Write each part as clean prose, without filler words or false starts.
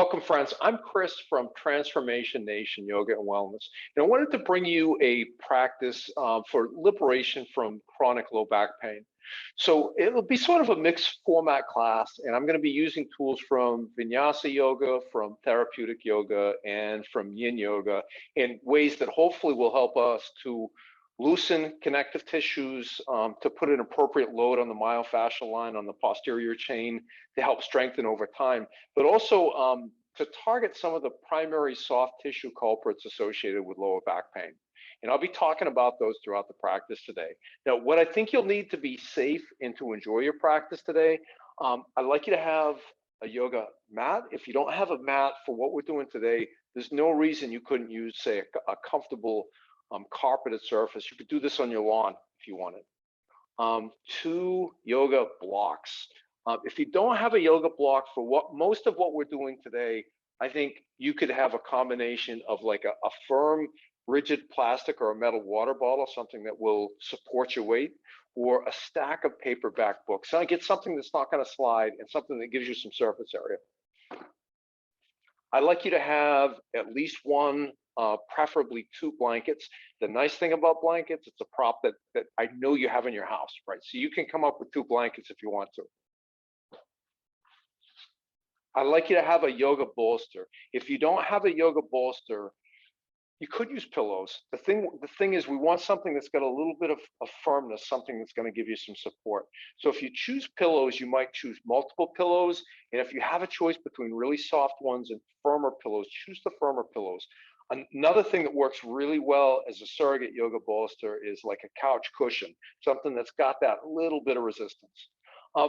Welcome, friends. I'm Chris from Transformation Nation Yoga and Wellness, and I wanted to bring you a practice for liberation from chronic low back pain. So it'll be sort of a mixed format class, and I'm going to be using tools from Vinyasa Yoga, from Therapeutic Yoga, and from Yin Yoga in ways that hopefully will help us to loosen connective tissues, to put an appropriate load on the myofascial line on the posterior chain to help strengthen over time, but also to target some of the primary soft tissue culprits associated with lower back pain. And I'll be talking about those throughout the practice today. Now, what I think you'll need to be safe and to enjoy your practice today, I'd like you to have a yoga mat. If you don't have a mat for what we're doing today, there's no reason you couldn't use, say, a comfortable carpeted surface. You could do this on your lawn if you wanted. 2 yoga blocks. If you don't have a yoga block for most of what we're doing today, I think you could have a combination of like a firm, rigid plastic or a metal water bottle, something that will support your weight, or a stack of paperback books. So I get something that's not going to slide and something that gives you some surface area. I'd like you to have at least one, preferably 2 blankets. The nice thing about blankets, it's a prop that I know you have in your house, right? So you can come up with 2 blankets if you want to. I'd like you to have a yoga bolster. If you don't have a yoga bolster, you could use pillows. The thing is, we want something that's got a little bit of firmness, something that's going to give you some support. So if you choose pillows, you might choose multiple pillows. And if you have a choice between really soft ones and firmer pillows, choose the firmer pillows. Another thing that works really well as a surrogate yoga bolster is like a couch cushion, something that's got that little bit of resistance.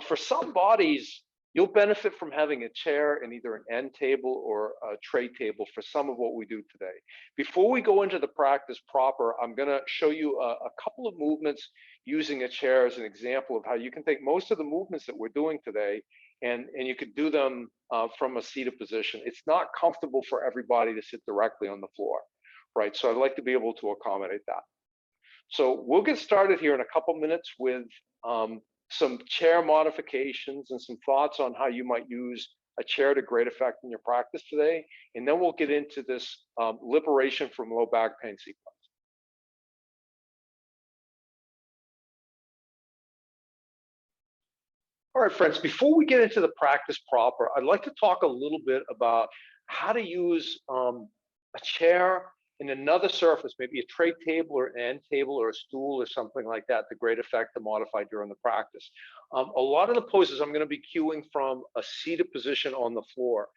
For some bodies, you'll benefit from having a chair and either an end table or a tray table for some of what we do today. Before we go into the practice proper, I'm going to show you a couple of movements using a chair as an example of how you can take most of the movements that we're doing today and you could do them from a seated position. It's not comfortable for everybody to sit directly on the floor, right? So I'd like to be able to accommodate that. So we'll get started here in a couple minutes with some chair modifications and some thoughts on how you might use a chair to great effect in your practice today. And then we'll get into this liberation from low back pain sequence. All right, friends, before we get into the practice proper, I'd like to talk a little bit about how to use a chair and another surface, maybe a tray table or an end table or a stool or something like that, to great effect to modify during the practice. A lot of the poses I'm going to be cueing from a seated position on the floor.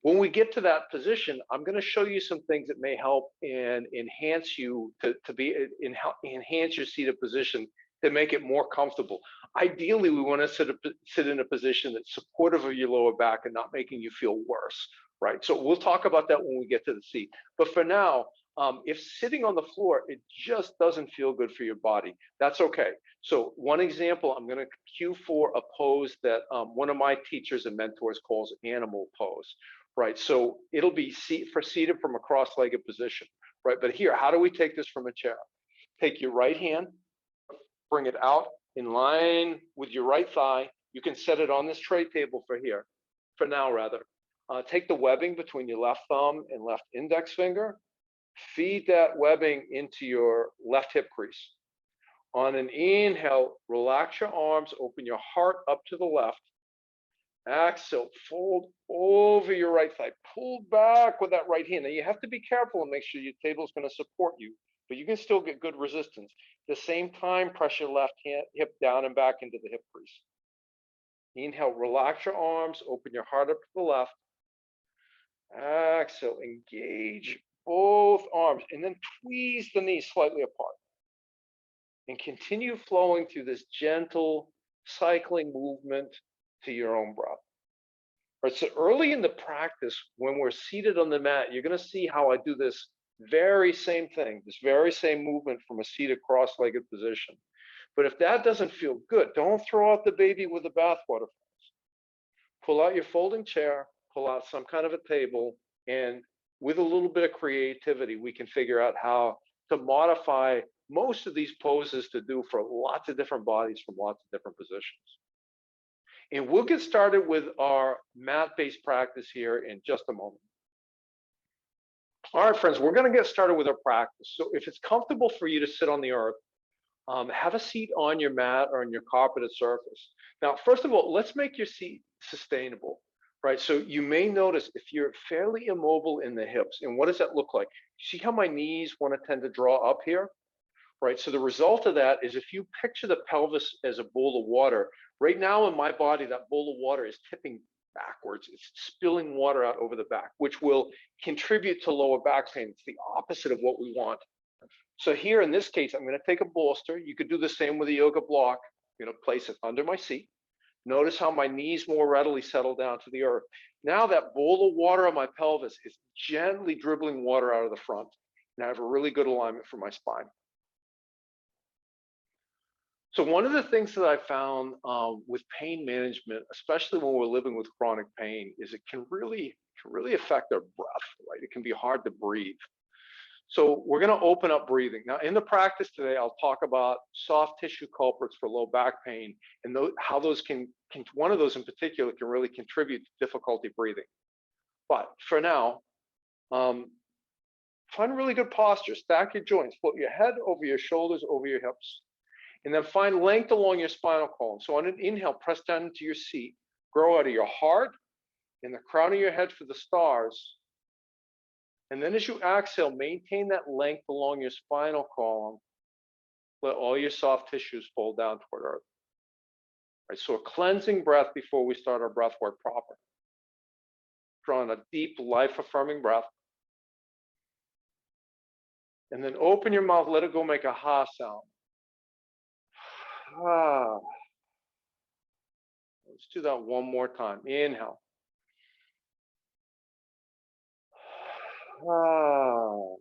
When we get to that position, I'm going to show you some things that may help and enhance you enhance your seated position to make it more comfortable. Ideally, we want to sit in a position that's supportive of your lower back and not making you feel worse, right? So we'll talk about that when we get to the seat. But for now, if sitting on the floor, it just doesn't feel good for your body, that's okay. So one example, I'm going to cue for a pose that one of my teachers and mentors calls animal pose, right? So it'll be seated from a cross-legged position, right? But here, how do we take this from a chair? Take your right hand, bring it out in line with your right thigh. You can set it on this tray table for now rather. Take the webbing between your left thumb and left index finger. Feed that webbing into your left hip crease. On an inhale, relax your arms, open your heart up to the left. Exhale, fold over your right thigh. Pull back with that right hand. Now you have to be careful and make sure your table is going to support you, but you can still get good resistance. At the same time, press your left hip down and back into the hip crease. Inhale, relax your arms, open your heart up to the left. Exhale, engage both arms, and then tweeze the knees slightly apart. And continue flowing through this gentle cycling movement to your own breath. All right, so early in the practice, when we're seated on the mat, you're going to see how I do this very same thing, this very same movement from a seated cross-legged position. But if that doesn't feel good, don't throw out the baby with the bathwater. Pull out your folding chair, pull out some kind of a table, and with a little bit of creativity, we can figure out how to modify most of these poses to do for lots of different bodies from lots of different positions. And we'll get started with our mat-based practice here in just a moment. All right, friends, we're going to get started with our practice. So if it's comfortable for you to sit on the earth, have a seat on your mat or on your carpeted surface. Now, first of all, let's make your seat sustainable, right? So you may notice if you're fairly immobile in the hips, and what does that look like? See how my knees want to tend to draw up here, right? So the result of that is if you picture the pelvis as a bowl of water, right now in my body, that bowl of water is tipping backwards. It's spilling water out over the back, which will contribute to lower back pain. It's the opposite of what we want. So here in this case, I'm going to take a bolster. You could do the same with a yoga block. I'm going to place it under my seat. Notice how my knees more readily settle down to the earth. Now that bowl of water on my pelvis is gently dribbling water out of the front. And I have a really good alignment for my spine. So one of the things that I found with pain management, especially when we're living with chronic pain, is it can really affect our breath, right? It can be hard to breathe. So we're going to open up breathing. Now in the practice today, I'll talk about soft tissue culprits for low back pain and how those can, one of those in particular can really contribute to difficulty breathing. But for now, find really good posture, stack your joints, put your head over your shoulders, over your hips. And then find length along your spinal column. So on an inhale, press down into your seat, grow out of your heart and the crown of your head for the stars. And then as you exhale, maintain that length along your spinal column. Let all your soft tissues fold down toward earth. Right, so a cleansing breath before we start our breath work proper. Drawing a deep, life-affirming breath. And then open your mouth, let it go, make a ha sound. Ah. Let's do that one more time. Inhale. Ah.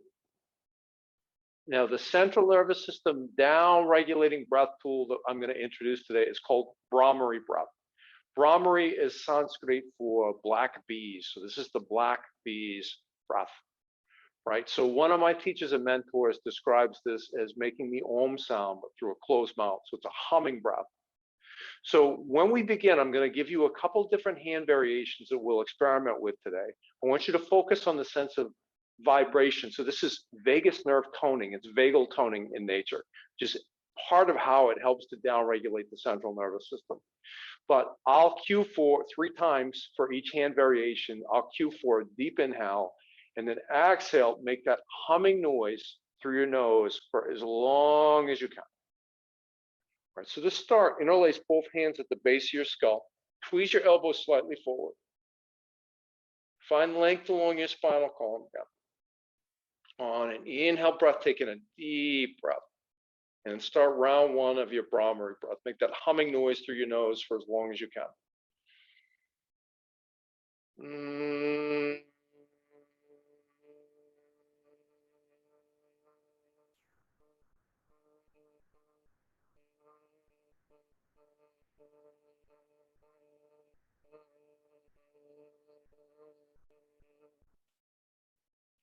Now, the central nervous system down-regulating breath tool that I'm going to introduce today is called Bromery Breath. Bromery is Sanskrit for black bees. So this is the black bees breath, right? So one of my teachers and mentors describes this as making the om sound, but through a closed mouth. So it's a humming breath. So when we begin, I'm going to give you a couple different hand variations that we'll experiment with today. I want you to focus on the sense of vibration. So this is vagus nerve toning. It's vagal toning in nature, just part of how it helps to downregulate the central nervous system. But I'll cue for 3 times for each hand variation. I'll cue for a deep inhale and then exhale, make that humming noise through your nose for as long as you can. All right, so to start, interlace both hands at the base of your skull. Tweeze your elbows slightly forward. Find length along your spinal column. On an inhale breath, taking a deep breath. And start round 1 of your Bromery breath. Make that humming noise through your nose for as long as you can.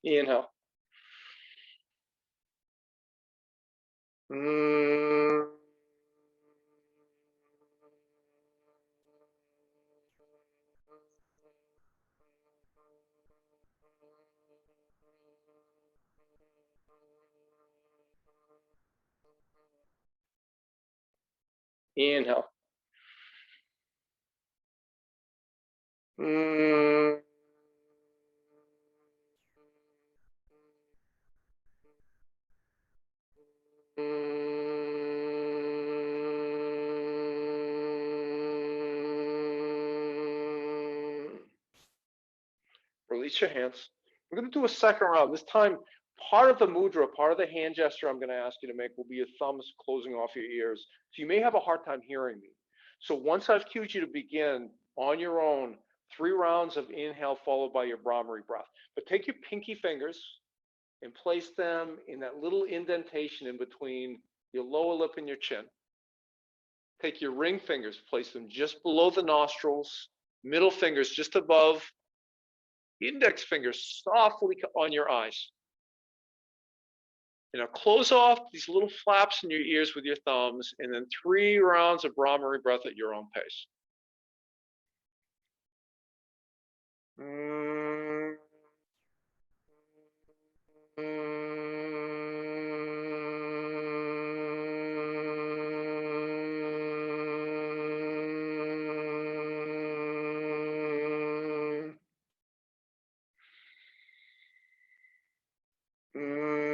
Inhale. Inhale. Release your hands. We're going to do a second round. This time, part of the mudra, part of the hand gesture I'm going to ask you to make will be your thumbs closing off your ears. So you may have a hard time hearing me. So once I've cued you to begin on your own, 3 rounds of inhale followed by your Bromery breath. But take your pinky fingers and place them in that little indentation in between your lower lip and your chin. Take your ring fingers, place them just below the nostrils, middle fingers just above, index fingers softly on your eyes. And now close off these little flaps in your ears with your thumbs, and then 3 rounds of Bromery breath at your own pace. Mm, mm, mm, mm.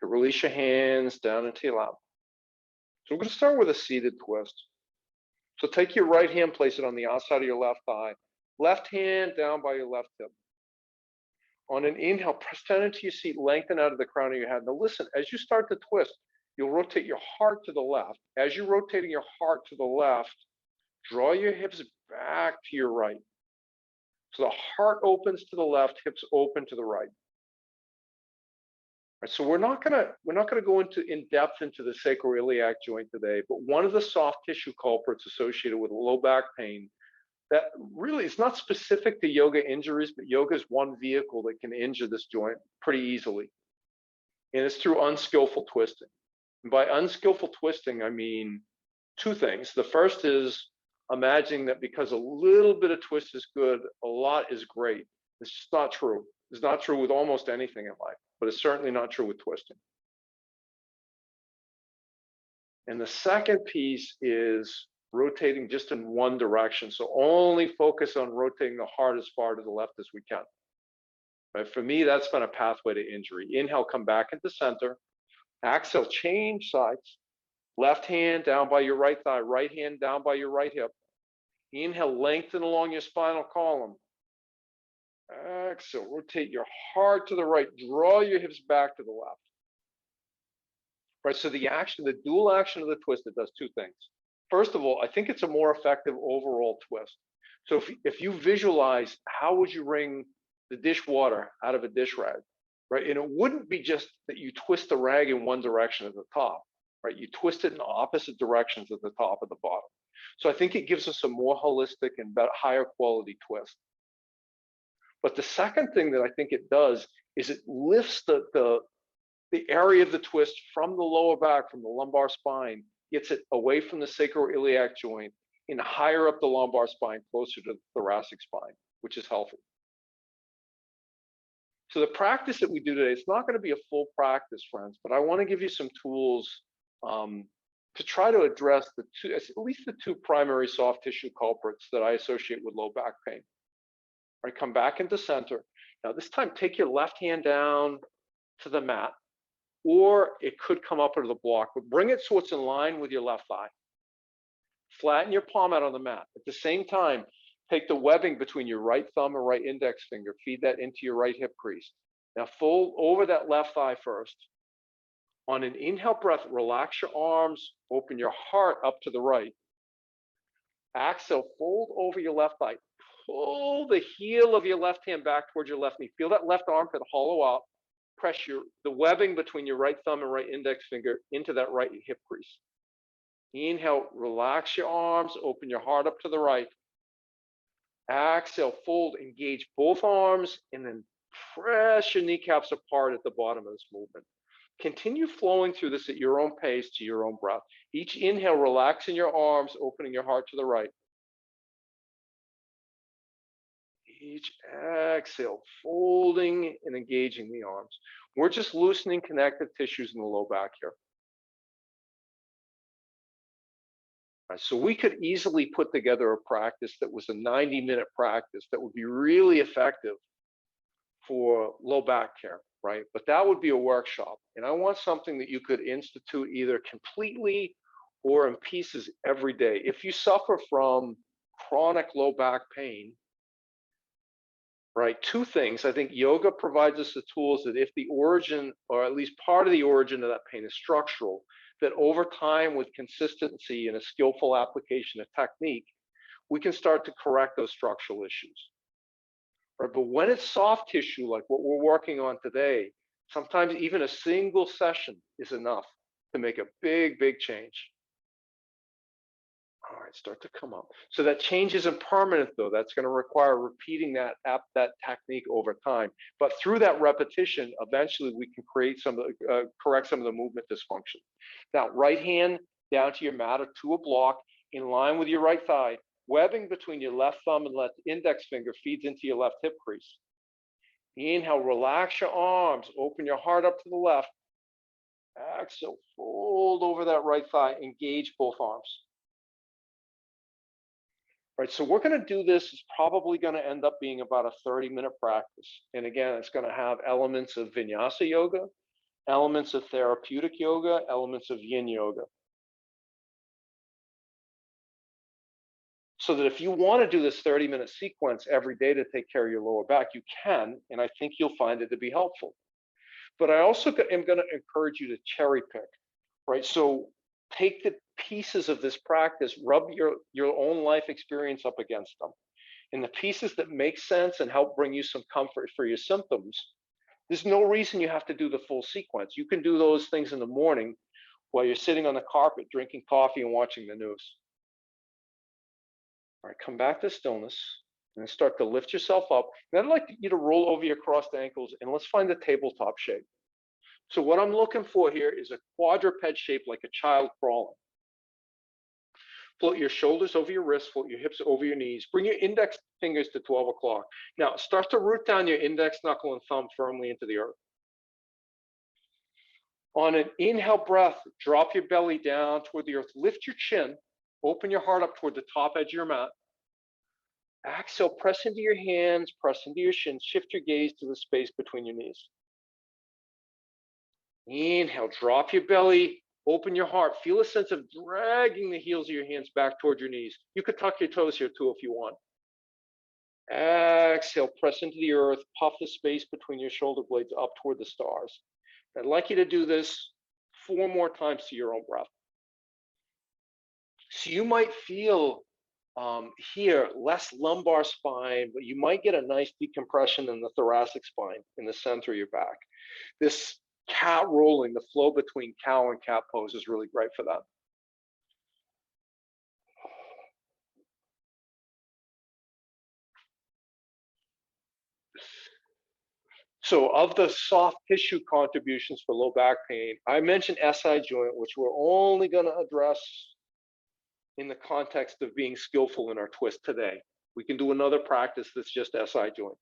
Release your hands down into your lap. So we're going to start with a seated twist. So take your right hand, place it on the outside of your left thigh. Left hand down by your left hip. On an inhale, press down into your seat, lengthen out of the crown of your head. Now listen, as you start to twist, you'll rotate your heart to the left. As you're rotating your heart to the left, draw your hips back to your right. So the heart opens to the left, hips open to the right. Right, so we're not gonna go into in depth into the sacroiliac joint today, but one of the soft tissue culprits associated with low back pain that really is not specific to yoga injuries, but yoga is one vehicle that can injure this joint pretty easily, and it's through unskillful twisting. And by unskillful twisting, I mean two things. The first is imagining that because a little bit of twist is good, a lot is great. It's just not true. It's not true with almost anything in life, but it's certainly not true with twisting. And the second piece is rotating just in one direction. So only focus on rotating the heart as far to the left as we can. Right? For me, that's been a pathway to injury. Inhale, come back into center. Exhale, change sides. Left hand down by your right thigh, right hand down by your right hip. Inhale, lengthen along your spinal column. Exhale, rotate your heart to the right. Draw your hips back to the left. Right, so the dual action of the twist, it does two things. First of all, I think it's a more effective overall twist. So if you visualize how would you wring the dishwater out of a dish rag, right? And it wouldn't be just that you twist the rag in one direction at the top, right? You twist it in opposite directions at the top and the bottom. So I think it gives us a more holistic and better, higher quality twist. But the second thing that I think it does is it lifts the area of the twist from the lower back, from the lumbar spine, gets it away from the sacroiliac joint and higher up the lumbar spine, closer to the thoracic spine, which is healthy. So the practice that we do today, it's not going to be a full practice, friends, but I want to give you some tools to try to address at least the two primary soft tissue culprits that I associate with low back pain. All right, come back into center. Now this time, take your left hand down to the mat, or it could come up under the block, but bring it so it's in line with your left thigh. Flatten your palm out on the mat. At the same time, take the webbing between your right thumb and right index finger, feed that into your right hip crease. Now fold over that left thigh first. On an inhale breath, relax your arms, open your heart up to the right. Exhale, fold over your left thigh. Pull the heel of your left hand back towards your left knee. Feel that left armpit hollow out. Press the webbing between your right thumb and right index finger into that right hip crease. Inhale, relax your arms, open your heart up to the right. Exhale, fold, engage both arms, and then press your kneecaps apart at the bottom of this movement. Continue flowing through this at your own pace to your own breath. Each inhale, relaxing your arms, opening your heart to the right. Each exhale, folding and engaging the arms. We're just loosening connective tissues in the low back here. Right, so we could easily put together a practice that was a 90-minute practice that would be really effective for low back care, right? But that would be a workshop. And I want something that you could institute either completely or in pieces every day. If you suffer from chronic low back pain, right, two things. I think yoga provides us the tools that if the origin, or at least part of the origin of that pain is structural, that over time, with consistency and a skillful application of technique, we can start to correct those structural issues. Right? But when it's soft tissue, like what we're working on today, sometimes even a single session is enough to make a big, big change. All right, start to come up. So that change isn't permanent, though. That's going to require repeating that technique over time. But through that repetition, eventually we can create correct some of the movement dysfunction. Now, right hand down to your mat or to a block, in line with your right thigh. Webbing between your left thumb and left index finger feeds into your left hip crease. Inhale, relax your arms, open your heart up to the left. Exhale, fold over that right thigh, engage both arms. Right, so we're going to do this. It's probably going to end up being about a 30-minute practice. And again, it's going to have elements of vinyasa yoga, elements of therapeutic yoga, elements of yin yoga. So that if you want to do this 30-minute sequence every day to take care of your lower back, you can, and I think you'll find it to be helpful. But I also am going to encourage you to cherry pick, right? So take the pieces of this practice, rub your own life experience up against them. And the pieces that make sense and help bring you some comfort for your symptoms, there's no reason you have to do the full sequence. You can do those things in the morning while you're sitting on the carpet, drinking coffee and watching the news. All right, come back to stillness and start to lift yourself up. And I'd like you to roll over your crossed ankles and let's find the tabletop shape. So what I'm looking for here is a quadruped shape like a child crawling. Float your shoulders over your wrists, float your hips over your knees. Bring your index fingers to 12 o'clock. Now start to root down your index knuckle and thumb firmly into the earth. On an inhale breath, drop your belly down toward the earth. Lift your chin. Open your heart up toward the top edge of your mat. Exhale, press into your hands, press into your shins. Shift your gaze to the space between your knees. Inhale, drop your belly, open your heart. Feel a sense of dragging the heels of your hands back toward your knees. You could tuck your toes here too if you want. Exhale, press into the earth, puff the space between your shoulder blades up toward the stars. I'd like you to do this 4 more times to your own breath. So you might feel here less lumbar spine, but you might get a nice decompression in the thoracic spine in the center of your back. This cat rolling, the flow between cow and cat pose is really great for that. So of the soft tissue contributions for low back pain, I mentioned SI joint, which we're only going to address in the context of being skillful in our twist today. We can do another practice that's just SI joint.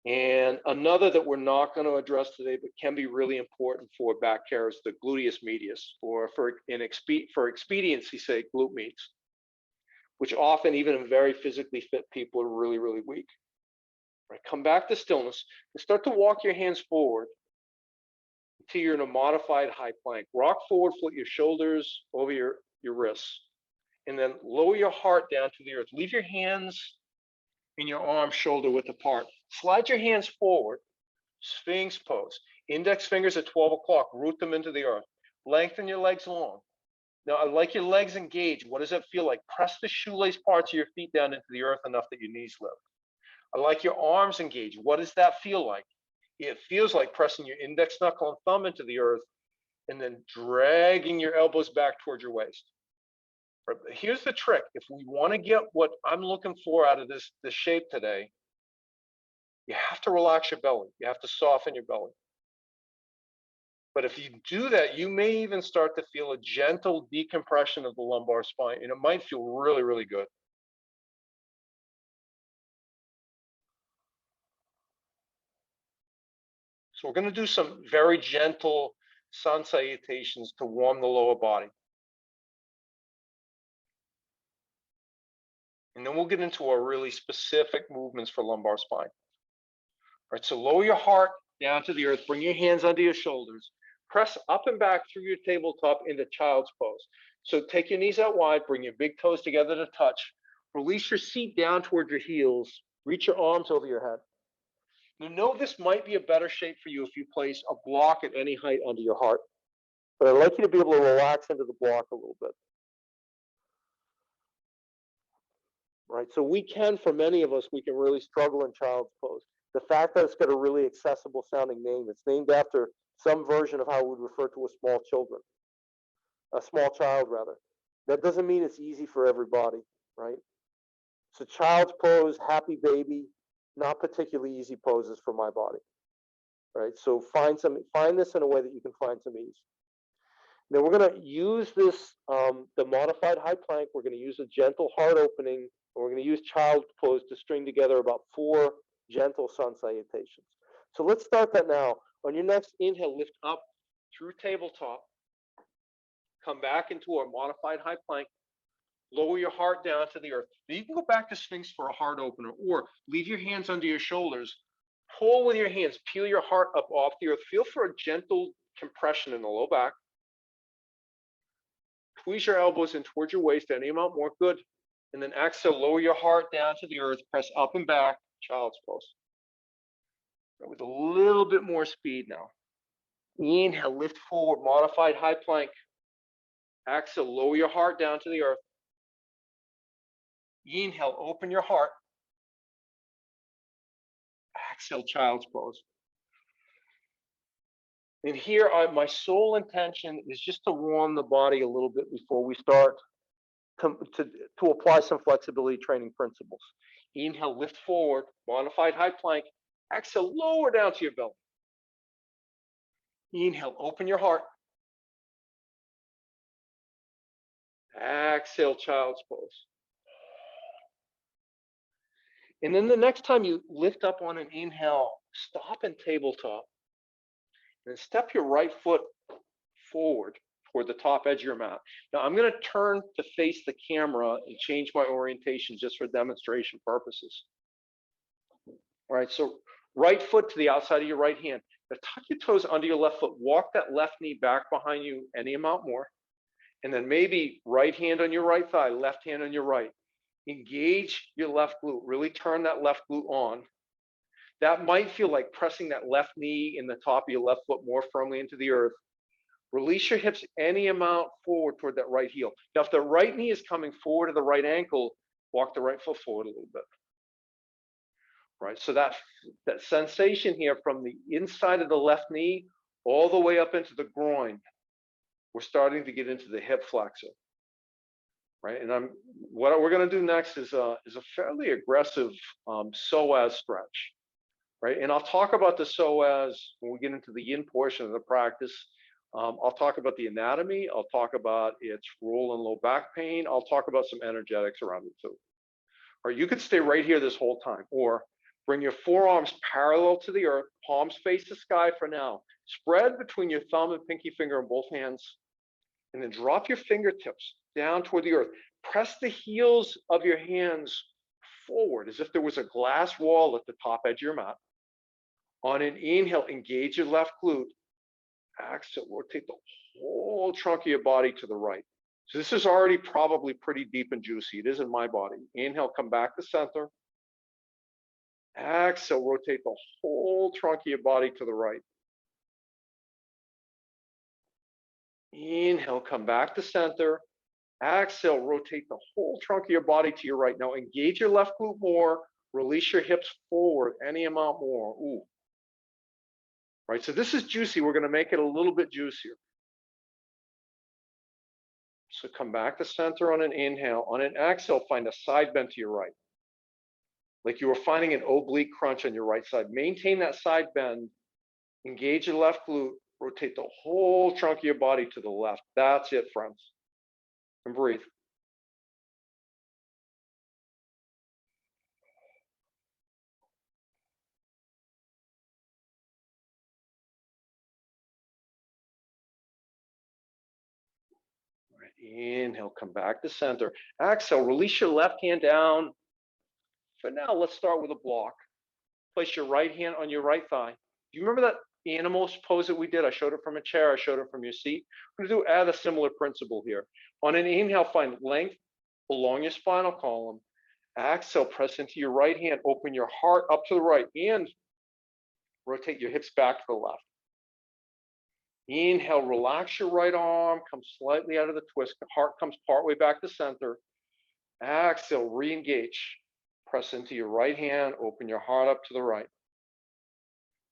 And another that we're not going to address today, but can be really important for back care is the gluteus medius, or for expediency's sake, glute meats, which often, even in very physically fit people, are really, really weak. Right, come back to stillness and start to walk your hands forward until you're in a modified high plank. Rock forward, float your shoulders over your wrists, and then lower your heart down to the earth. Leave your hands and your arms shoulder width apart. Slide your hands forward, Sphinx pose. Index fingers at 12 o'clock, root them into the earth. Lengthen your legs long. Now, I like your legs engaged. What does that feel like? Press the shoelace parts of your feet down into the earth enough that your knees lift. I like your arms engaged. What does that feel like? It feels like pressing your index knuckle and thumb into the earth and then dragging your elbows back towards your waist. Right, but here's the trick. If we want to get what I'm looking for out of this shape today, you have to relax your belly. You have to soften your belly. But if you do that, you may even start to feel a gentle decompression of the lumbar spine, and it might feel really, really good. So we're going to do some very gentle sun salutations to warm the lower body. And then we'll get into our really specific movements for lumbar spine. All right, so lower your heart down to the earth, bring your hands under your shoulders, press up and back through your tabletop into child's pose. So take your knees out wide, bring your big toes together to touch, release your seat down toward your heels, reach your arms over your head. You know this might be a better shape for you if you place a block at any height under your heart. But I'd like you to be able to relax into the block a little bit. Right, so we can, for many of us, we can really struggle in child's pose. The fact that it's got a really accessible sounding name, it's named after some version of how we would refer to a small child rather. That doesn't mean it's easy for everybody, right? So child's pose, happy baby, not particularly easy poses for my body, right? So find this in a way that you can find some ease. Now we're going to use this, the modified high plank. We're going to use a gentle heart opening, and we're going to use child's pose to string together about 4 gentle sun salutations. So let's start that now. On your next inhale, lift up through tabletop. Come back into a modified high plank. Lower your heart down to the earth. Now you can go back to Sphinx for a heart opener, or leave your hands under your shoulders. Pull with your hands, peel your heart up off the earth. Feel for a gentle compression in the low back. Squeeze your elbows in towards your waist, any amount more, good. And then exhale, lower your heart down to the earth, press up and back, child's pose. With a little bit more speed now. Inhale, lift forward, modified high plank. Exhale, lower your heart down to the earth. Inhale, open your heart. Exhale, child's pose. And here, my sole intention is just to warm the body a little bit before we start to apply some flexibility training principles. Inhale, lift forward, modified high plank. Exhale, lower down to your belly. Inhale, open your heart. Exhale, child's pose. And then the next time you lift up on an inhale, stop in tabletop. And step your right foot forward toward the top edge of your mat. Now I'm going to turn to face the camera and change my orientation just for demonstration purposes. All right, so right foot to the outside of your right hand. Now tuck your toes under your left foot. Walk that left knee back behind you any amount more. And then maybe right hand on your right thigh, left hand on your right. Engage your left glute. Really turn that left glute on. That might feel like pressing that left knee in the top of your left foot more firmly into the earth. Release your hips any amount forward toward that right heel. Now, if the right knee is coming forward to the right ankle, walk the right foot forward a little bit. Right, so that sensation here from the inside of the left knee all the way up into the groin, we're starting to get into the hip flexor. Right, and what we're going to do next is a fairly aggressive psoas stretch. Right, and I'll talk about the psoas when we get into the yin portion of the practice. I'll talk about the anatomy. I'll talk about its role in low back pain. I'll talk about some energetics around it too. Or you could stay right here this whole time, or bring your forearms parallel to the earth, palms face the sky for now. Spread between your thumb and pinky finger in both hands, and then drop your fingertips down toward the earth. Press the heels of your hands forward as if there was a glass wall at the top edge of your mat. On an inhale, engage your left glute. Exhale, rotate the whole trunk of your body to the right. So this is already probably pretty deep and juicy. It is in my body. Inhale, come back to center. Exhale, rotate the whole trunk of your body to the right. Inhale, come back to center. Exhale, rotate the whole trunk of your body to your right. Now engage your left glute more. Release your hips forward any amount more. Ooh. Right, so this is juicy. We're going to make it a little bit juicier. So come back to center on an inhale. On an exhale, find a side bend to your right. Like you were finding an oblique crunch on your right side. Maintain that side bend. Engage your left glute. Rotate the whole trunk of your body to the left. That's it, friends. And breathe. Inhale, come back to center. Exhale, release your left hand down. For now, let's start with a block. Place your right hand on your right thigh. Do you remember that animal pose that we did? I showed it from a chair. I showed it from your seat. We're going to add a similar principle here. On an inhale, find length along your spinal column. Exhale, press into your right hand. Open your heart up to the right and rotate your hips back to the left. Inhale, relax your right arm, come slightly out of the twist. The heart comes partway back to center. Exhale, re-engage. Press into your right hand, open your heart up to the right.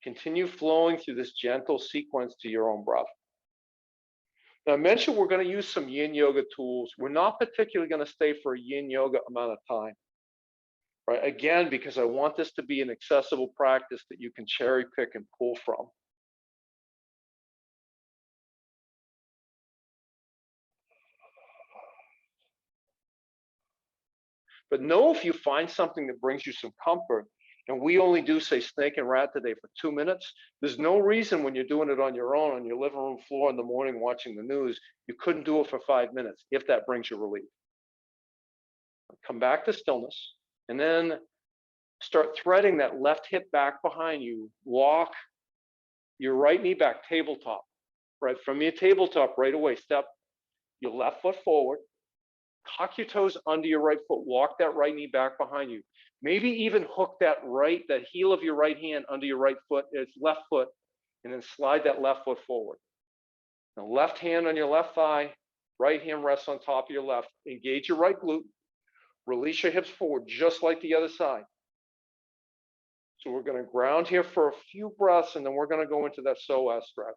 Continue flowing through this gentle sequence to your own breath. Now, I mentioned we're going to use some yin yoga tools. We're not particularly going to stay for a yin yoga amount of time, right? Again, because I want this to be an accessible practice that you can cherry pick and pull from. But know if you find something that brings you some comfort, and we only do, say, snake and rat today for 2 minutes, there's no reason when you're doing it on your own on your living room floor in the morning watching the news, you couldn't do it for 5 minutes if that brings you relief. Come back to stillness, and then start threading that left hip back behind you. Walk your right knee back, tabletop. Right from your tabletop right away, step your left foot forward. Tuck your toes under your right foot. Walk that right knee back behind you. Maybe even hook that heel of your right hand under your right foot, its left foot, and then slide that left foot forward. Now, left hand on your left thigh, right hand rests on top of your left. Engage your right glute. Release your hips forward, just like the other side. So we're going to ground here for a few breaths, and then we're going to go into that Psoas stretch.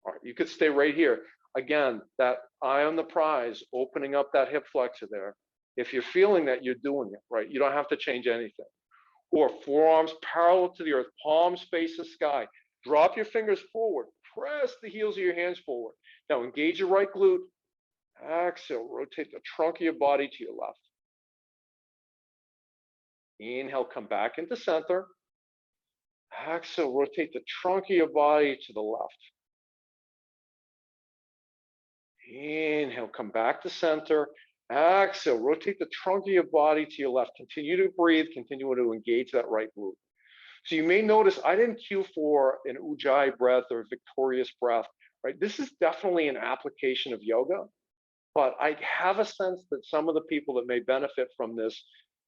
All right, you could stay right here. Again, that eye on the prize, opening up that hip flexor there. If you're feeling that, you're doing it, right? You don't have to change anything. Or forearms parallel to the earth, palms face the sky. Drop your fingers forward. Press the heels of your hands forward. Now engage your right glute. Exhale, rotate the trunk of your body to your left. Inhale, come back into center. Exhale, rotate the trunk of your body to the left. Inhale, come back to center. Exhale, rotate the trunk of your body to your left. Continue to breathe, continue to engage that right glute. So you may notice I didn't cue for an Ujjayi breath or victorious breath, right? This is definitely an application of yoga, but I have a sense that some of the people that may benefit from this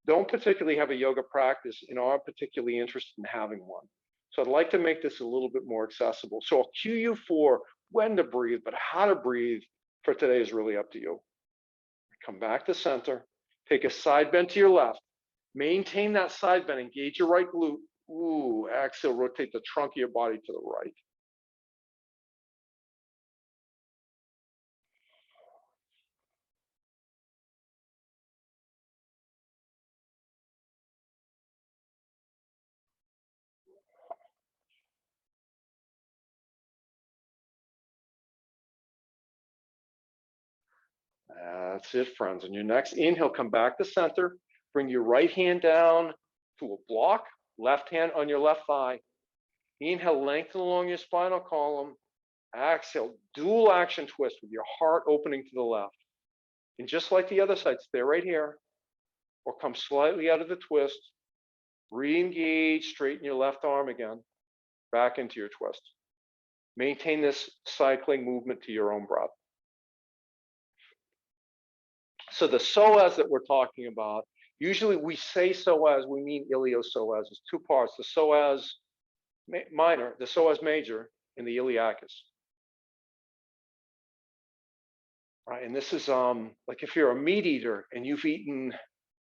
don't particularly have a yoga practice and aren't particularly interested in having one. So I'd like to make this a little bit more accessible. So I'll cue you for when to breathe, but how to breathe for today is really up to you. Come back to center. Take a side bend to your left. Maintain that side bend. Engage your right glute. Ooh, exhale, rotate the trunk of your body to the right. That's it, friends. On your next inhale, come back to center. Bring your right hand down to a block, left hand on your left thigh. Inhale, lengthen along your spinal column. Exhale, dual action twist with your heart opening to the left. And just like the other side, stay right here or come slightly out of the twist. Re-engage, straighten your left arm again, back into your twist. Maintain this cycling movement to your own breath. So the psoas that we're talking about, usually we say psoas, we mean iliopsoas. There's two parts, the psoas minor, the psoas major, and the iliacus. Right, and this is like if you're a meat eater and you've eaten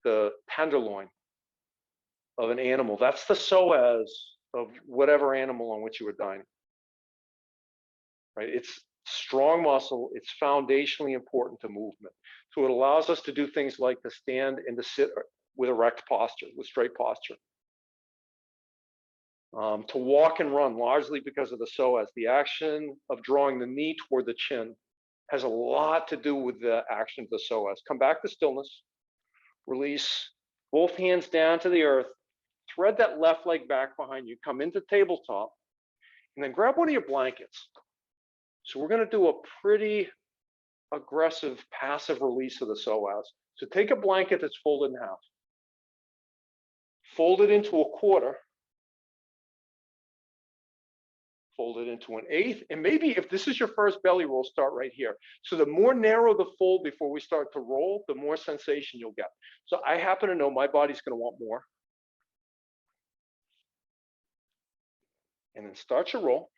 the tenderloin of an animal, that's the psoas of whatever animal on which you were dining. Right, it's strong muscle, it's foundationally important to movement. So it allows us to do things like to stand and to sit with erect posture, with straight posture. To walk and run, largely because of the psoas. The action of drawing the knee toward the chin has a lot to do with the action of the psoas. Come back to stillness. Release both hands down to the earth. Thread that left leg back behind you. Come into tabletop. And then grab one of your blankets. So we're going to do a pretty aggressive passive release of the psoas. So take a blanket that's folded in half. Fold it into a quarter. Fold it into an eighth. And maybe if this is your first belly roll, start right here. So the more narrow the fold before we start to roll, the more sensation you'll get. So I happen to know my body's going to want more. and then start your roll.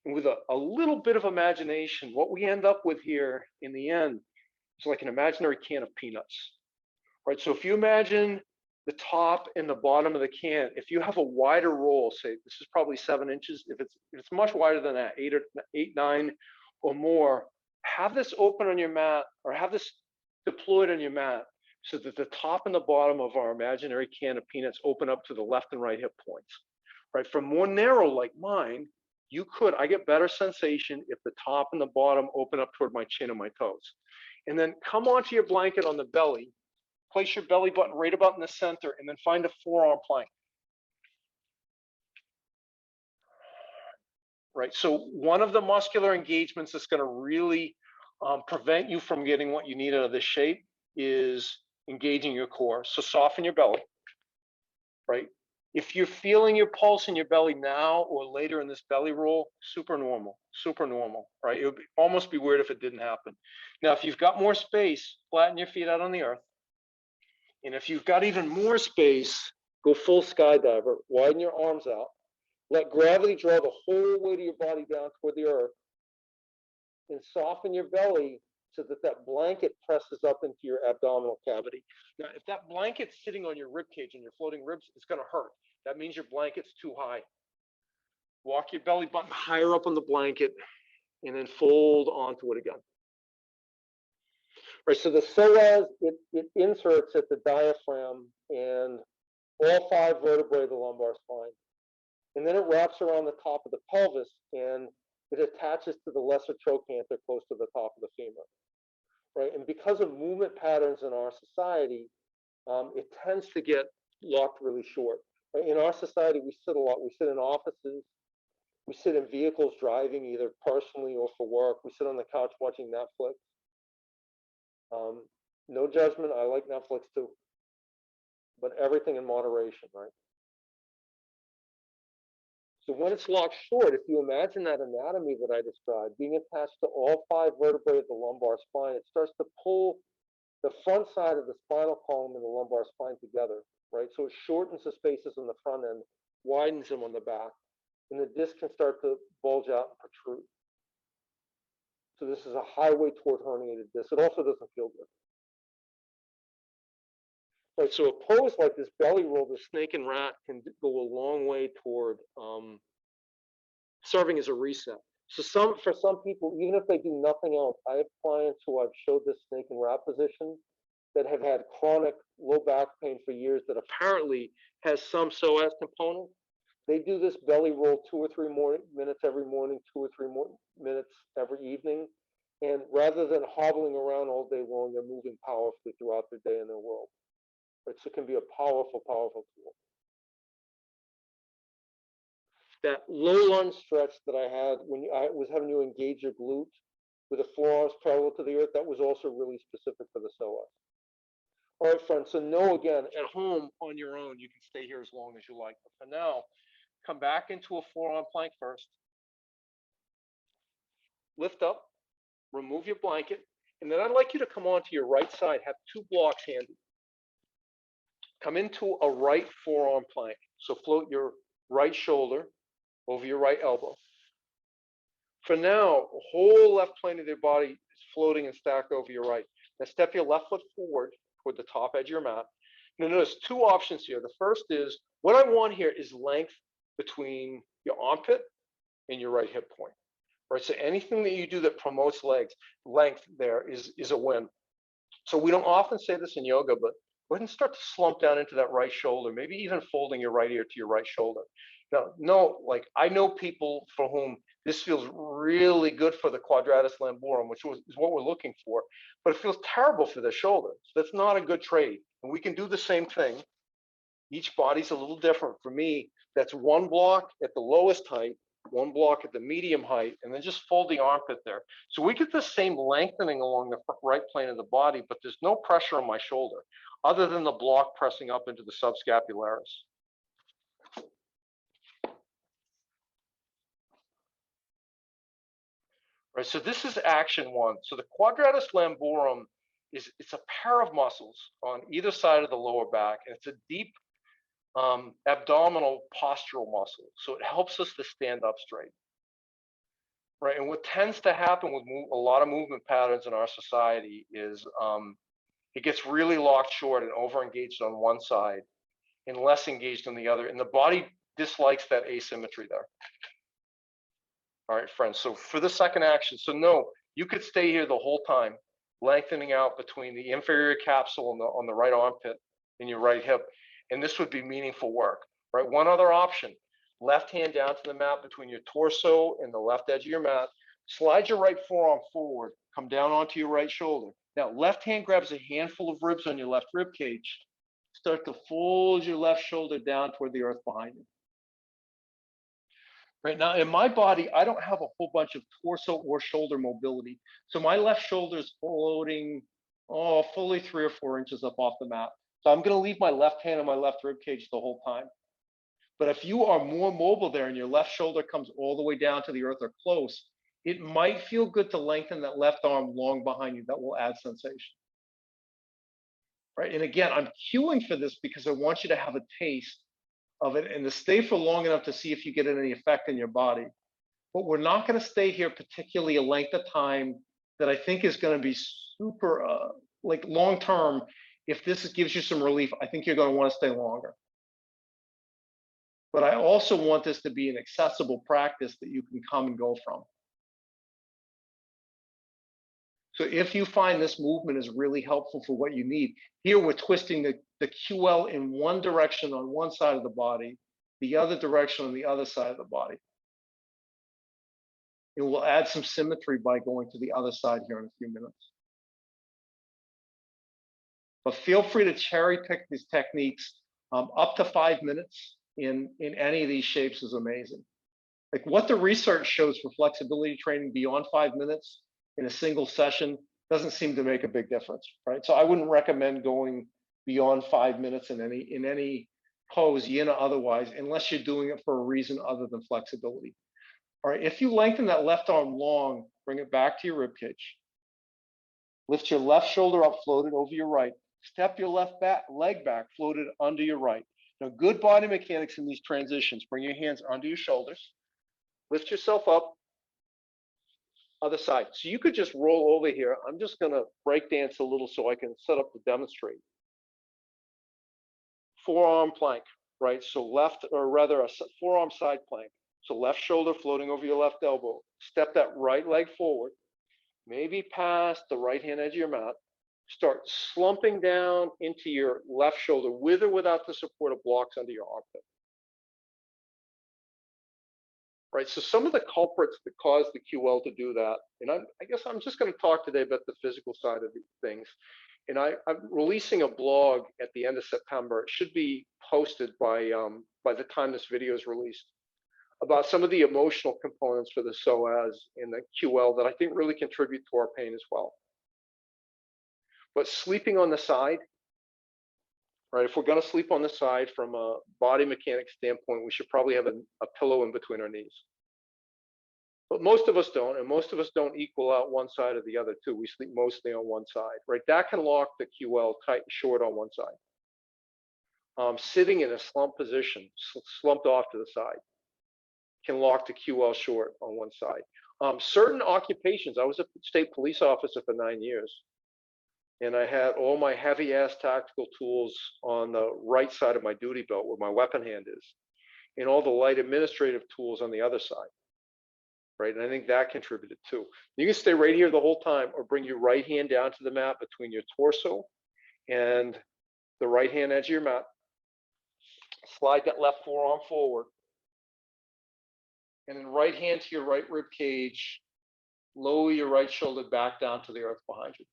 And with a little bit of imagination, what we end up with here in the end is like an imaginary can of peanuts, right? So if you imagine the top and the bottom of the can, if you have a wider roll, say this is probably 7 inches, if it's much wider than that, 8, 9 or more, have this open on your mat or have this deployed on your mat so that the top and the bottom of our imaginary can of peanuts open up to the left and right hip points, right? For more narrow like mine, I get better sensation if the top and the bottom open up toward my chin and my toes. And then come onto your blanket on the belly, place your belly button right about in the center, and then find a forearm plank. Right, so one of the muscular engagements that's gonna really prevent you from getting what you need out of this shape is engaging your core. So soften your belly, right? If you're feeling your pulse in your belly now or later in this belly roll, super normal, right? It would almost be weird if it didn't happen. Now, if you've got more space, flatten your feet out on the earth. And if you've got even more space, go full skydiver, widen your arms out, let gravity draw the whole weight of your body down toward the earth, and soften your belly so that that blanket presses up into your abdominal cavity. Now, if that blanket's sitting on your rib cage and your floating ribs, it's gonna hurt. That means your blanket's too high. Walk your belly button higher up on the blanket and then fold onto it again. Right, so the psoas, it inserts at the diaphragm and all 5 vertebrae of the lumbar spine. And then it wraps around the top of the pelvis and it attaches to the lesser trochanter close to the top of the femur. Right, and because of movement patterns in our society, it tends to get locked really short. Right? In our society, we sit a lot. We sit in offices. We sit in vehicles driving either personally or for work. We sit on the couch watching Netflix. No judgment. I like Netflix too, but everything in moderation, right? So when it's locked short, if you imagine that anatomy that I described, being attached to all 5 vertebrae of the lumbar spine, it starts to pull the front side of the spinal column and the lumbar spine together, right? So it shortens the spaces on the front end, widens them on the back, and the disc can start to bulge out and protrude. So this is a highway toward herniated disc. It also doesn't feel good. Right, so a pose like this belly roll, the snake and rat, can go a long way toward serving as a reset. So for some people, even if they do nothing else, I have clients who I've showed this snake and rat position that have had chronic low back pain for years that apparently has some psoas component. They do this belly roll 2 or 3 minutes every morning, 2 or 3 minutes every evening. And rather than hobbling around all day long, they're moving powerfully throughout their day in their world. Right? So it can be a powerful, powerful tool. That low lunge stretch that I had when I was having you engage your glute with the forearms parallel to the earth, that was also really specific for the psoas. All right, friends, so know again, at home on your own, you can stay here as long as you like. But for now, come back into a forearm plank first. Lift up, remove your blanket, and then I'd like you to come onto your right side, have 2 blocks handy. Come into a right forearm plank. So float your right shoulder over your right elbow. For now, the whole left plane of your body is floating and stacked over your right. Now step your left foot forward toward the top edge of your mat. Now notice 2 options here. The first is, what I want here is length between your armpit and your right hip point. Right, so anything that you do that promotes length there is a win. So we don't often say this in yoga, but go ahead and start to slump down into that right shoulder, maybe even folding your right ear to your right shoulder. Now, I know people for whom this feels really good for the quadratus lamborum, which is what we're looking for, but it feels terrible for the shoulder. So that's not a good trade. And we can do the same thing. Each body's a little different. For me, that's 1 block at the lowest height, 1 block at the medium height, and then just fold the armpit there. So we get the same lengthening along the right plane of the body, but there's no pressure on my shoulder, other than the block pressing up into the subscapularis. Right, so this is action 1. So the quadratus lamborum it's a pair of muscles on either side of the lower back, and it's a deep abdominal postural muscle. So it helps us to stand up straight. Right. And what tends to happen with a lot of movement patterns in our society is it gets really locked short and over engaged on one side and less engaged on the other. And the body dislikes that asymmetry there. All right, friends. So for the second action, so no, you could stay here the whole time, lengthening out between the inferior capsule on the right armpit and your right hip. And this would be meaningful work, right? One other option, left hand down to the mat between your torso and the left edge of your mat. Slide your right forearm forward, come down onto your right shoulder. Now, left hand grabs a handful of ribs on your left rib cage. Start to fold your left shoulder down toward the earth behind you. Right now, in my body, I don't have a whole bunch of torso or shoulder mobility. So my left shoulder is floating, fully 3 or 4 inches up off the mat. So I'm going to leave my left hand on my left rib cage the whole time. But if you are more mobile there and your left shoulder comes all the way down to the earth or close, it might feel good to lengthen that left arm long behind you. That will add sensation. Right. And again, I'm cueing for this because I want you to have a taste of it and to stay for long enough to see if you get any effect in your body. But we're not going to stay here particularly a length of time that I think is going to be super like long term. If this gives you some relief, I think you're going to want to stay longer. But I also want this to be an accessible practice that you can come and go from. So if you find this movement is really helpful for what you need, here we're twisting the QL in one direction on one side of the body, the other direction on the other side of the body. It will add some symmetry by going to the other side here in a few minutes. But feel free to cherry pick these techniques. Up to 5 minutes in any of these shapes is amazing. Like what the research shows for flexibility training beyond 5 minutes in a single session doesn't seem to make a big difference, right? So I wouldn't recommend going beyond 5 minutes in any pose, yin or otherwise, unless you're doing it for a reason other than flexibility. All right, if you lengthen that left arm long, bring it back to your rib cage. Lift your left shoulder up, float it over your right. Step your left leg back, float it under your right. Now, good body mechanics in these transitions. Bring your hands under your shoulders. Lift yourself up. Other side. So you could just roll over here. I'm just going to break dance a little so I can set up to demonstrate. Forearm plank, right? So left, or rather a forearm side plank. So left shoulder floating over your left elbow. Step that right leg forward, maybe past the right hand edge of your mat. Start slumping down into your left shoulder with or without the support of blocks under your armpit. Right, so some of the culprits that cause the QL to do that, and I guess I'm just going to talk today about the physical side of these things. And I'm releasing a blog at the end of September. It should be posted by the time this video is released, about some of the emotional components for the Psoas and the QL that I think really contribute to our pain as well. But sleeping on the side, right? If we're going to sleep on the side from a body mechanics standpoint, we should probably have a pillow in between our knees. But most of us don't, and most of us don't equal out one side or the other too. We sleep mostly on one side, right? That can lock the QL tight and short on one side. Sitting in a slump position, slumped off to the side, can lock the QL short on one side. Certain occupations, I was a state police officer for 9 years. And I had all my heavy ass tactical tools on the right side of my duty belt where my weapon hand is, and all the light administrative tools on the other side. Right. And I think that contributed too. You can stay right here the whole time or bring your right hand down to the mat between your torso and the right hand edge of your mat. Slide that left forearm forward. And then right hand to your right rib cage. Lower your right shoulder back down to the earth behind you.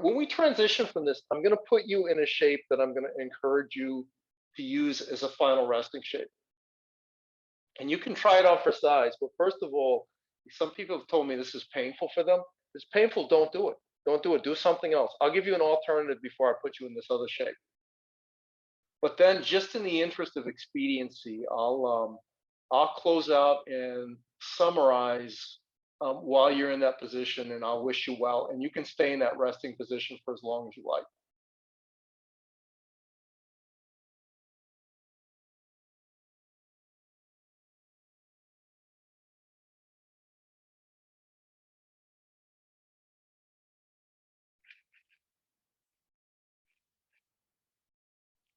When we transition from this, I'm going to put you in a shape that I'm going to encourage you to use as a final resting shape. And you can try it out for size, but first of all, some people have told me this is painful for them. If it's painful, don't do it. Don't do it. Do something else. I'll give you an alternative before I put you in this other shape. But then, just in the interest of expediency, I'll close out and summarize while you're in that position, and I'll wish you well. And you can stay in that resting position for as long as you like.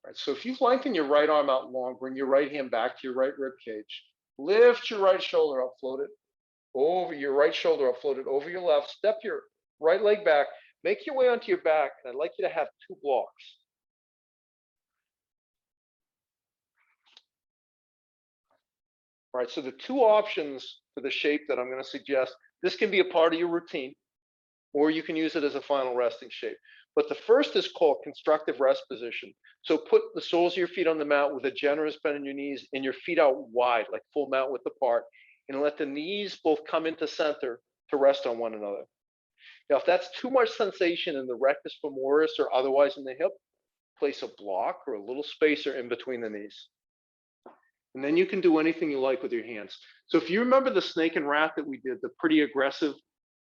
Right, so if you lengthen your right arm out long, bring your right hand back to your right rib cage, lift your right shoulder up, float it over your right shoulder up, float it over your left, step your right leg back, make your way onto your back, and I'd like you to have 2 blocks. All right, so the 2 options for the shape that I'm going to suggest, this can be a part of your routine, or you can use it as a final resting shape. But the first is called constructive rest position. So put the soles of your feet on the mat with a generous bend in your knees and your feet out wide, like full mat width apart, and let the knees both come into center to rest on one another. Now, if that's too much sensation in the rectus femoris or otherwise in the hip, place a block or a little spacer in between the knees. And then you can do anything you like with your hands. So if you remember the snake and rat that we did, the pretty aggressive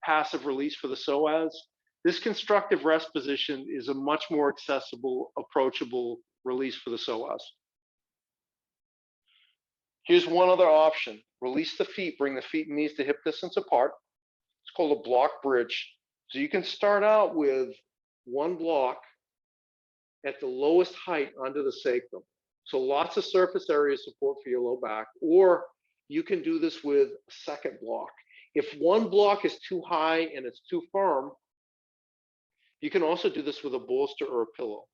passive release for the psoas, this constructive rest position is a much more accessible, approachable release for the psoas. Here's one other option. Release the feet, bring the feet and knees to hip distance apart. It's called a block bridge. So you can start out with 1 block at the lowest height under the sacrum. So lots of surface area support for your low back, or you can do this with a 2nd block. If 1 block is too high and it's too firm, you can also do this with a bolster or a pillow,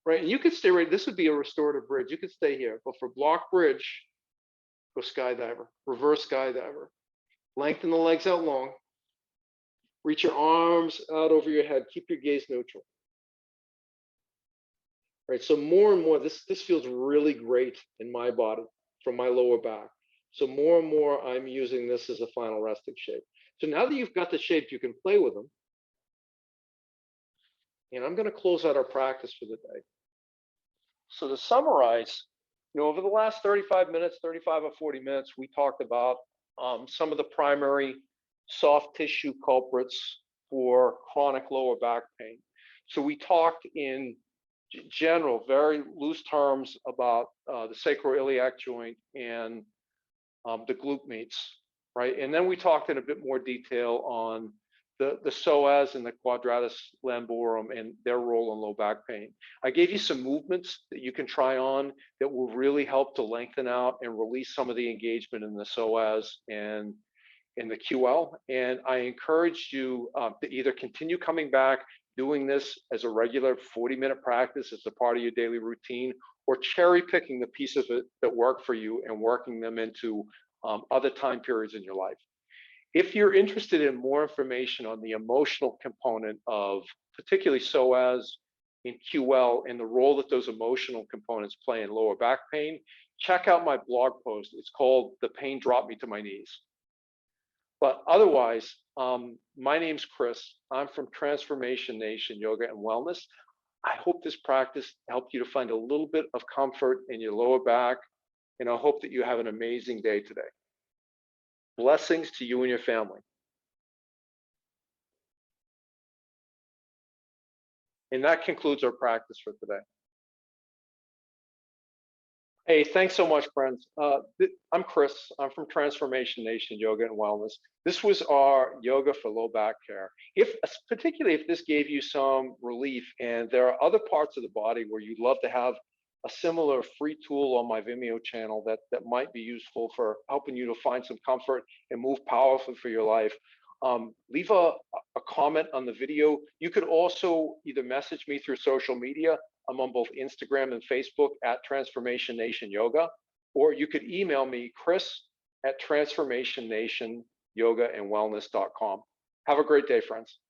right? And you could stay right, this would be a restorative bridge. You could stay here, but for block bridge, go skydiver, reverse skydiver. Lengthen the legs out long. Reach your arms out over your head. Keep your gaze neutral. Right, so more and more, this feels really great in my body from my lower back. So more and more, I'm using this as a final resting shape. So now that you've got the shape, you can play with them. And I'm going to close out our practice for the day. So to summarize, over the last 35 minutes, 35 or 40 minutes, we talked about some of the primary soft tissue culprits for chronic lower back pain. So we talked in general, very loose terms about the sacroiliac joint and the glute meats, right? And then we talked in a bit more detail on the psoas and the quadratus lamborum and their role in low back pain. I gave you some movements that you can try on that will really help to lengthen out and release some of the engagement in the psoas and in the QL. And I encourage you to either continue coming back, doing this as a regular 40-minute practice as a part of your daily routine, or cherry picking the piece of it that work for you and working them into other time periods in your life. If you're interested in more information on the emotional component of particularly psoas in QL and the role that those emotional components play in lower back pain, check out my blog post. It's called "The Pain Dropped Me to My Knees." But otherwise, my name's Chris. I'm from Transformation Nation Yoga and Wellness. I hope this practice helped you to find a little bit of comfort in your lower back, and I hope that you have an amazing day today. Blessings to you and your family. And that concludes our practice for today. Hey, thanks so much, friends. I'm Chris. I'm from Transformation Nation Yoga and Wellness. This was our yoga for low back care. Particularly if this gave you some relief, and there are other parts of the body where you'd love to have a similar free tool on my Vimeo channel that might be useful for helping you to find some comfort and move powerfully for your life, leave a comment on the video. You could also either message me through social media. I'm on both Instagram and Facebook at Transformation Nation Yoga, or you could email me, Chris@transformationnationyogaandwellness.com. Have a great day, friends.